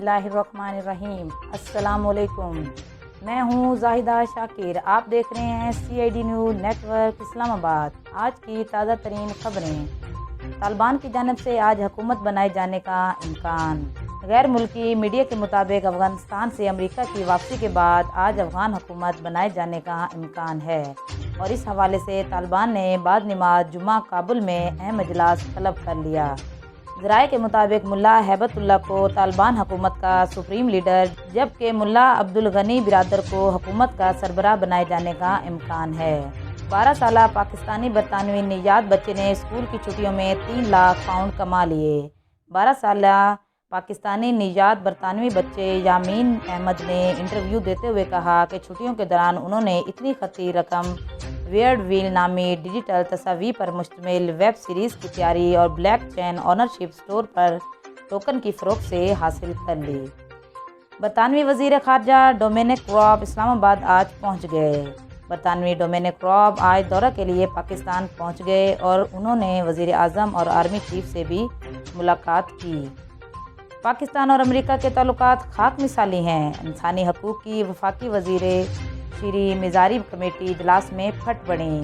बिस्मिल्लाहिर्रहमानिर्रहीम। अस्सलाम वालेकुम। मैं हूँ जाहिदा शाकिर। आप देख रहे हैं CID न्यूज़ नेटवर्क इस्लामाबाद। आज की ताज़ा तरीन खबरें। तालिबान की जानिब से आज हुकूमत बनाए जाने का इम्कान। गैर मुल्की मीडिया के मुताबिक अफगानिस्तान से अमेरिका की वापसी के बाद आज अफगान हुकूमत बनाए जाने का इम्कान है और इस हवाले से तालिबान ने बाद नमाज जुमा काबुल में अहम इजलास तलब कर लिया। ज़राए के मुताबिक मुल्ला हैबतुल्लाह को तालिबान हुकूमत का सुप्रीम लीडर जबकि मुल्ला अब्दुल गनी बिरादर को हुकूमत का सरबराह बनाए जाने का इम्कान है। 12 साला पाकिस्तानी बरतानवी निजात बच्चे ने स्कूल की छुट्टियों में 3 लाख पाउंड कमा लिए। 12 साला पाकिस्तानी निजात बरतानवी बच्चे यामीन अहमद ने इंटरव्यू देते हुए कहा कि छुट्टियों के दौरान उन्होंने इतनी खती रकम वियर्ड व्हील नामी डिजिटल तस्वीर पर मुश्तमिल वेब सीरीज़ की तैयारी और ब्लैक चेन ऑनरशिप स्टोर पर टोकन की फ़रोख्त से हासिल कर ली। बरतानवी वज़ीर ख़ारजा डोमिनिक रॉब इस्लामाबाद आज पहुंच गए। बरतानवी डोमिनिक रॉब आज दौरा के लिए पाकिस्तान पहुंच गए और उन्होंने वज़ीर आज़म और आर्मी चीफ से भी मुलाकात की। पाकिस्तान और अमेरिका के ताल्लुकात खाक मिसाली हैं। इंसानी हकूक़ की वफाकी वज़ीर श्री मिज़ारी कमेटी इजलास में फट पड़ी।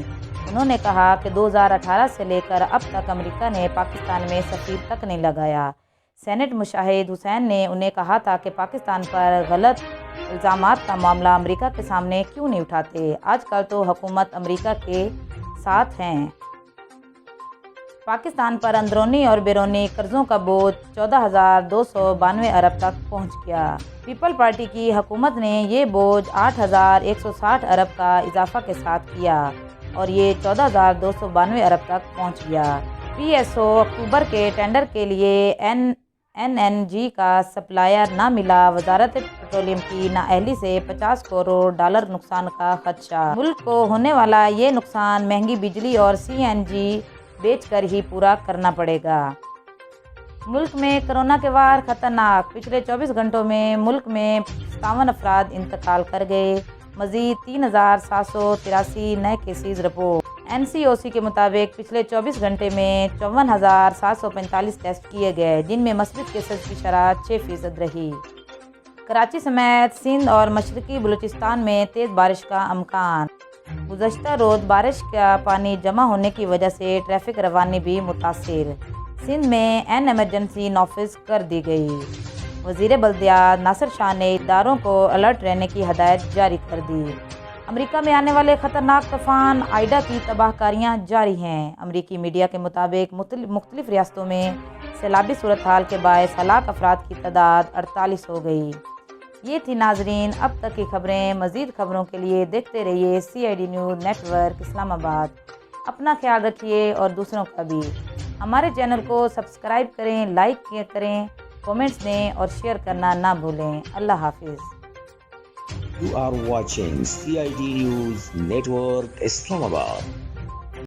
उन्होंने कहा कि 2018 से लेकर अब तक अमेरिका ने पाकिस्तान में सफ़ीर तक नहीं लगाया। सेनेट मुशाहिद हुसैन ने उन्हें कहा था कि पाकिस्तान पर गलत इल्ज़ामात का मामला अमेरिका के सामने क्यों नहीं उठाते। आजकल तो हुकूमत अमेरिका के साथ हैं। पाकिस्तान पर अंदरूनी और बैरूनी कर्ज़ों का बोझ 14,292 अरब तक पहुंच गया। पीपल पार्टी की हुकूमत ने ये बोझ 8,160 अरब का इजाफा के साथ किया और ये 14,292 अरब तक पहुंच गया। PSO अक्टूबर के टेंडर के लिए NNG का सप्लायर ना मिला। वजारत पेट्रोलियम की नाअहली से $50 करोड़ नुकसान का खदशा। मुल्क को होने वाला ये नुकसान महंगी बिजली और CNG बेचकर ही पूरा करना पड़ेगा। मुल्क में कोरोना के वार खतरनाक। पिछले 24 घंटों में मुल्क में 57 अफराद इंतकाल कर गए। मज़ीद 3,783 नए केसेस रिपोर्ट। NCOC के मुताबिक पिछले 24 घंटे में 54,745 टेस्ट किए गए जिनमें मस्बत केसेस की शरह 6% रही। कराची समेत सिंध और मशरकी बलूचिस्तान में तेज़ बारिश का इम्कान। गुज़श्ता रोज़ बारिश का पानी जमा होने की वजह से ट्रैफिक रवानी भी मुतासिर। सिंध में एन एमरजेंसी नाफिज कर दी गई। वज़ीर बल्दियात नासिर शाह ने इदारों को अलर्ट रहने की हदायत जारी कर दी। अमेरिका में आने वाले ख़तरनाक तूफ़ान आइडा की तबाहकारियाँ जारी हैं। अमेरिकी मीडिया के मुताबिक मुख्तलिफ रियासतों में सैलाबी सूरत हाल के बायस हलाक अफराद की तादाद 48 हो गई। ये थी नाजरीन अब तक की खबरें। मज़ीद खबरों के लिए देखते रहिए CID न्यूज़ नेटवर्क इस्लामाबाद। अपना ख्याल रखिए और दूसरों का भी। हमारे चैनल को सब्सक्राइब करें, लाइक करें, कमेंट्स दें और शेयर करना ना भूलें। अल्लाह हाफिज़। You are watching CID News Network Islamabad.